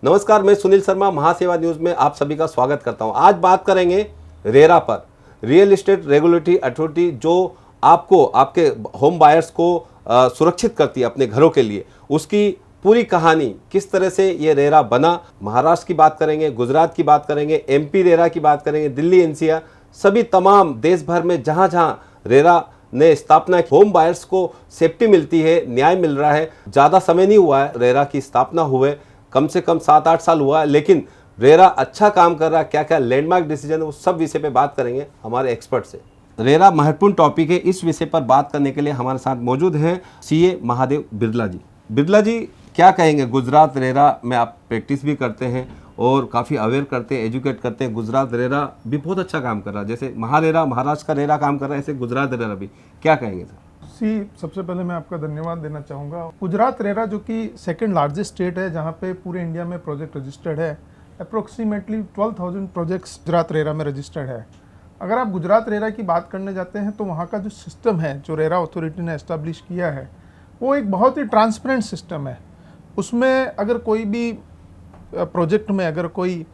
नमस्कार, मैं सुनील शर्मा महासेवा न्यूज़ में आप सभी का स्वागत करता हूं। आज बात करेंगे रेरा पर, रियल एस्टेट रेगुलेटरी अथॉरिटी, जो आपको आपके होम बायर्स को सुरक्षित करती है अपने घरों के लिए। उसकी पूरी कहानी, किस तरह से ये रेरा बना, महाराष्ट्र की बात करेंगे, गुजरात की बात करेंगे, एमपी रेरा की बात करेंगे, दिल्ली एनसीआर, सभी तमाम देश भर में जहां जहां रेरा ने स्थापना, होम बायर्स को सेफ्टी मिलती है, न्याय मिल रहा है। ज़्यादा समय नहीं हुआ है रेरा की स्थापना हुए, कम से कम 7-8 साल हुआ है, लेकिन रेरा अच्छा काम कर रहा है। क्या क्या लैंडमार्क डिसीजन है, वो सब विषय पे बात करेंगे हमारे एक्सपर्ट से। रेरा महत्वपूर्ण टॉपिक है, इस विषय पर बात करने के लिए हमारे साथ मौजूद हैं सीए महादेव बिरला जी। बिरला जी, क्या कहेंगे? गुजरात रेरा में आप प्रैक्टिस भी करते हैं और काफ़ी अवेयर करते हैं, एजुकेट करते हैं। गुजरात रेरा भी बहुत अच्छा काम कर रहा है, जैसे महारेरा महाराष्ट्र का रेरा काम कर रहा है, ऐसे गुजरात रेरा भी। क्या कहेंगे सर? सबसे पहले मैं आपका धन्यवाद देना चाहूँगा। गुजरात रेरा जो कि सेकंड लार्जेस्ट स्टेट है जहाँ पे पूरे इंडिया में प्रोजेक्ट रजिस्टर्ड है, अप्रोक्सीमेटली 12,000 प्रोजेक्ट्स गुजरात रेरा में रजिस्टर्ड है। अगर आप गुजरात रेरा की बात करने जाते हैं तो वहाँ का जो सिस्टम है, जो रेरा अथॉरिटी ने एस्टेब्लिश किया है, वो एक बहुत ही ट्रांसपेरेंट सिस्टम है। उसमें अगर कोई भी प्रोजेक्ट में अगर कोई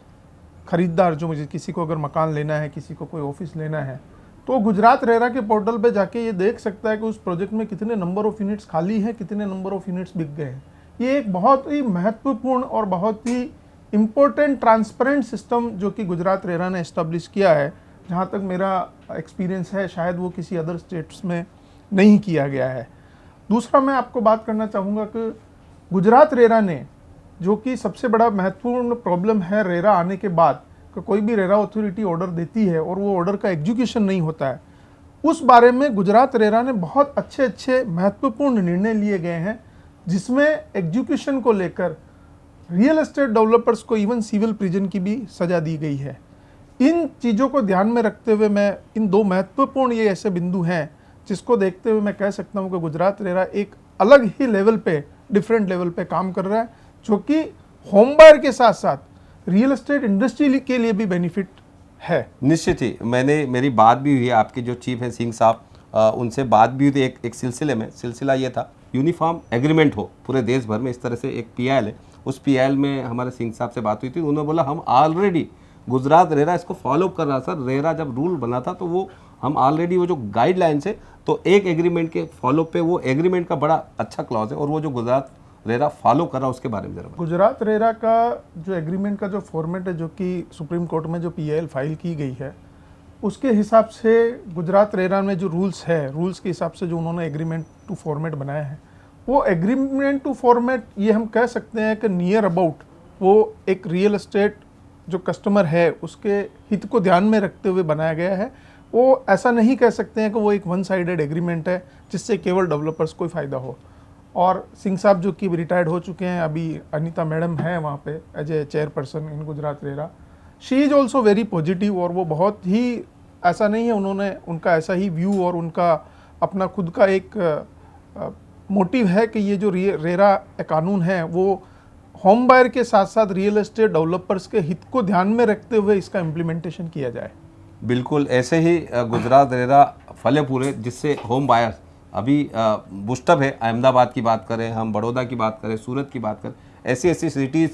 खरीदार, जो मुझे किसी को अगर मकान लेना है, किसी को कोई ऑफिस लेना है, तो गुजरात रेरा के पोर्टल पे जाके ये देख सकता है कि उस प्रोजेक्ट में कितने नंबर ऑफ यूनिट्स खाली हैं, कितने नंबर ऑफ यूनिट्स बिक गए हैं। ये एक बहुत ही महत्वपूर्ण और बहुत ही इम्पोर्टेंट ट्रांसपेरेंट सिस्टम जो कि गुजरात रेरा ने एस्टेब्लिश किया है, जहाँ तक मेरा एक्सपीरियंस है शायद वो किसी अदर स्टेट्स में नहीं किया गया है। दूसरा मैं आपको बात करना चाहूँगा कि गुजरात रेरा ने, जो कि सबसे बड़ा महत्वपूर्ण प्रॉब्लम है रेरा आने के बाद, कि कोई भी रेरा अथॉरिटी ऑर्डर देती है और वो ऑर्डर का एग्जीक्यूशन नहीं होता है, उस बारे में गुजरात रेरा ने बहुत अच्छे महत्वपूर्ण निर्णय लिए गए हैं, जिसमें एग्जीक्यूशन को लेकर रियल एस्टेट डेवलपर्स को इवन सिविल प्रिजन की भी सज़ा दी गई है। इन चीज़ों को ध्यान में रखते हुए मैं इन दो महत्वपूर्ण ये ऐसे बिंदु हैं जिसको देखते हुए मैं कह सकता हूँ कि गुजरात रेरा एक अलग ही लेवल पे, डिफरेंट लेवल पे काम कर रहा है, जो कि होम बायर के साथ साथ रियल एस्टेट इंडस्ट्री के लिए भी बेनिफिट है। निश्चित ही मेरी बात भी हुई है, आपके जो चीफ हैं सिंह साहब, उनसे बात भी हुई थी एक सिलसिले में। सिलसिला ये था, यूनिफॉर्म एग्रीमेंट हो पूरे देश भर में, इस तरह से एक पीआईएल है, उस पीआईएल में हमारे सिंह साहब से बात हुई थी। उन्होंने बोला हम ऑलरेडी गुजरात रेरा इसको फॉलो कर रहा। सर, रेरा जब रूल बना था तो वो हम ऑलरेडी वो जो गाइडलाइंस है, तो एक एग्रीमेंट के फॉलो पे वो एग्रीमेंट का बड़ा अच्छा क्लॉज है, और वो जो गुजरात रेरा फॉलो कर रहा है उसके बारे में जरा। गुजरात रेरा का जो एग्रीमेंट का जो फॉर्मेट है, जो कि सुप्रीम कोर्ट में जो पीआईएल फाइल की गई है, उसके हिसाब से गुजरात रेरा में जो रूल्स है, रूल्स के हिसाब से जो उन्होंने एग्रीमेंट टू फॉर्मेट बनाया है, वो एग्रीमेंट टू फॉर्मेट ये हम कह सकते हैं कि नियर अबाउट वो एक रियल एस्टेट जो कस्टमर है उसके हित को ध्यान में रखते हुए बनाया गया है। वो ऐसा नहीं कह सकते हैं कि वो एक वन साइडेड एग्रीमेंट है जिससे केवल डेवलपर्स को फ़ायदा हो। और सिंह साहब जो कि रिटायर्ड हो चुके हैं, अभी अनीता मैडम हैं वहाँ पे as a chairperson in Gujarat RERA, she is also very positive. और वो बहुत ही, ऐसा नहीं है, उनका ऐसा ही व्यू और उनका अपना खुद का एक मोटिव है कि ये जो रेरा कानून है वो होम बायर के साथ साथ रियल एस्टेट डेवलपर्स के हित को ध्यान में रखते हुए इसका इम्प्लीमेंटेशन किया जाए। बिल्कुल ऐसे ही गुजरात रेरा फले फूले, जिससे होम बायर्स अभी बुस्टअप है। अहमदाबाद की बात करें, हम बड़ौदा की बात करें, सूरत की बात करें, ऐसी ऐसी सिटीज़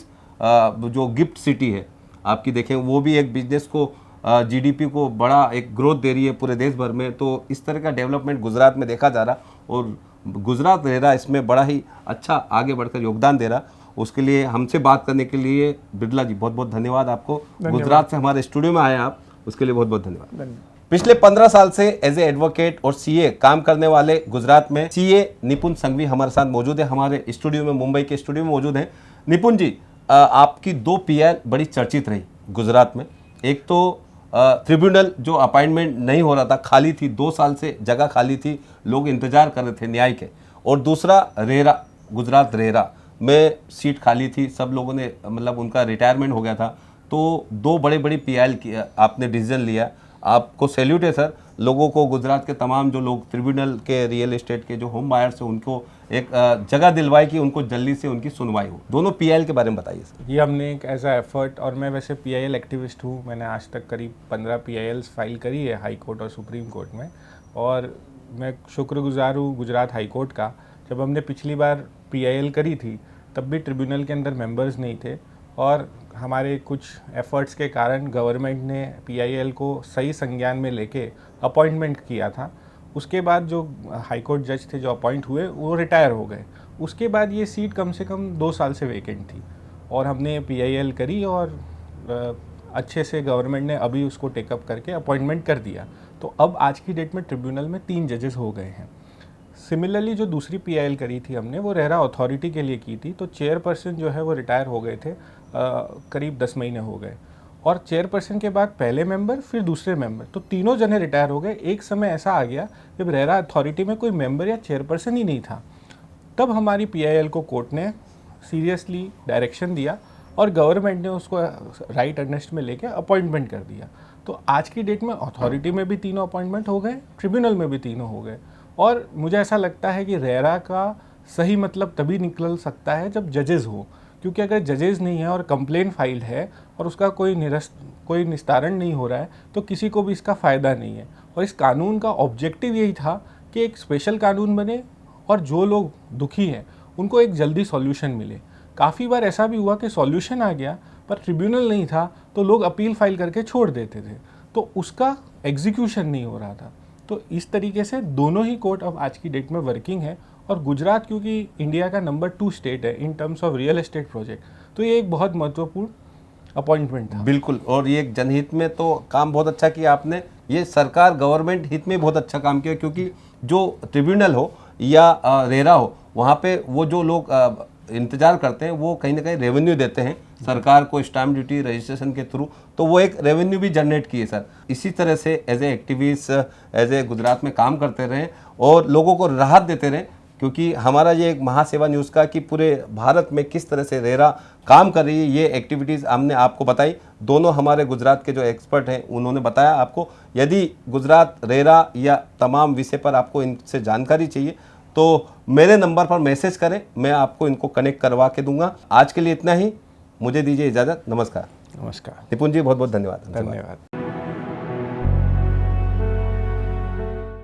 जो गिफ्ट सिटी है आपकी, देखें वो भी एक बिजनेस को, जीडीपी को बड़ा एक ग्रोथ दे रही है पूरे देश भर में। तो इस तरह का डेवलपमेंट गुजरात में देखा जा रहा, और गुजरात रेरा इसमें बड़ा ही अच्छा आगे बढ़कर योगदान दे रहा। उसके लिए हमसे बात करने के लिए बिरला जी बहुत बहुत धन्यवाद आपको। गुजरात से हमारे स्टूडियो में आए आप, उसके लिए बहुत बहुत धन्यवाद। पिछले 15 साल से एज ए एडवोकेट और सीए काम करने वाले गुजरात में सीए निपुण संघवी हमारे साथ मौजूद है, हमारे स्टूडियो में, मुंबई के स्टूडियो में मौजूद हैं। निपुण जी, आपकी 2 पीआईएल बड़ी चर्चित रही गुजरात में। एक तो ट्रिब्यूनल जो अपॉइंटमेंट नहीं हो रहा था, खाली थी, 2 साल से जगह खाली थी, लोग इंतजार कर रहे थे न्याय के। और दूसरा रेरा, गुजरात रेरा में सीट खाली थी, सब लोगों ने, मतलब उनका रिटायरमेंट हो गया था। तो 2 बड़ी पीआईएल की आपने डिसीजन लिया, आपको सैल्यूट है सर। लोगों को, गुजरात के तमाम जो लोग ट्रिब्यूनल के रियल एस्टेट के जो होम बायर्स हैं, उनको एक जगह दिलवाई कि उनको जल्दी से उनकी सुनवाई हो। दोनों पीआईएल के बारे में बताइए सर। ये हमने एक ऐसा एफर्ट, और मैं वैसे पीआईएल एक्टिविस्ट हूँ, मैंने आज तक करीब 15 पीआईएल्स फाइल करी है हाई कोर्ट और सुप्रीम कोर्ट में। और मैं शुक्रगुजार हूँ गुजरात हाई कोर्ट का। जब हमने पिछली बार पीआईएल करी थी तब भी ट्रिब्यूनल के अंदर मेंबर्स नहीं थे, और हमारे कुछ एफर्ट्स के कारण गवर्नमेंट ने PIL को सही संज्ञान में लेके अपॉइंटमेंट किया था। उसके बाद जो हाई कोर्ट जज थे जो अपॉइंट हुए वो रिटायर हो गए। उसके बाद ये सीट कम से कम 2 साल से वेकेंट थी और हमने PIL करी और अच्छे से गवर्नमेंट ने अभी उसको टेकअप करके अपॉइंटमेंट कर दिया। तो अब आज की डेट में ट्रिब्यूनल में 3 जजेस हो गए हैं। सिमिलरली जो दूसरी PIL करी थी हमने वो रेरा अथॉरिटी के लिए की थी, तो चेयरपर्सन जो है वो रिटायर हो गए थे, करीब 10 महीने हो गए। और चेयरपर्सन के बाद पहले मेंबर फिर दूसरे मेंबर, तो तीनों जने रिटायर हो गए। एक समय ऐसा आ गया जब रेरा अथॉरिटी में कोई मेंबर या चेयरपर्सन ही नहीं था। तब हमारी PIL को कोर्ट ने सीरियसली डायरेक्शन दिया और गवर्नमेंट ने उसको राइट अर्नेस्ट में लेके अपॉइंटमेंट कर दिया। तो आज की डेट में अथॉरिटी में भी 3 अपॉइंटमेंट हो गए, ट्रिब्यूनल में भी 3 हो गए। और मुझे ऐसा लगता है कि रेरा का सही मतलब तभी निकल सकता है जब जजेस हो, क्योंकि अगर जजेस नहीं है और कंप्लेन फाइल्ड है और उसका कोई निस्तारण नहीं हो रहा है तो किसी को भी इसका फ़ायदा नहीं है। और इस कानून का ऑब्जेक्टिव यही था कि एक स्पेशल कानून बने और जो लोग दुखी हैं उनको एक जल्दी सॉल्यूशन मिले। काफ़ी बार ऐसा भी हुआ कि सॉल्यूशन आ गया पर ट्रिब्यूनल नहीं था तो लोग अपील फाइल करके छोड़ देते थे, तो उसका एग्जीक्यूशन नहीं हो रहा था। तो इस तरीके से दोनों ही कोर्ट अब आज की डेट में वर्किंग है। और गुजरात क्योंकि इंडिया का नंबर 2 स्टेट है in terms of real estate project, तो ये एक बहुत महत्वपूर्ण अपॉइंटमेंट था। बिल्कुल, और ये एक जनहित में तो काम बहुत अच्छा किया आपने, ये सरकार गवर्नमेंट हित में बहुत अच्छा काम किया, क्योंकि जो ट्रिब्यूनल हो या रेरा हो वहाँ पे वो जो लोग इंतजार करते हैं वो कहीं ना कहीं रेवेन्यू देते हैं सरकार को स्टैम्प ड्यूटी रजिस्ट्रेशन के थ्रू, तो वो एक रेवेन्यू भी जनरेट किए सर। इसी तरह से as a activist as a Gujarat में काम करते रहें और लोगों को राहत देते रहें, क्योंकि हमारा ये एक महासेवा न्यूज़ का कि पूरे भारत में किस तरह से रेरा काम कर रही है, ये एक्टिविटीज़ हमने आपको बताई। दोनों हमारे गुजरात के जो एक्सपर्ट हैं उन्होंने बताया आपको। यदि गुजरात रेरा या तमाम विषय पर आपको इनसे जानकारी चाहिए तो मेरे नंबर पर मैसेज करें, मैं आपको इनको कनेक्ट करवा के दूंगा। आज के लिए इतना ही, मुझे दीजिए इजाज़त। नमस्कार। नमस्कार। निपुण जी बहुत बहुत धन्यवाद। धन्यवाद।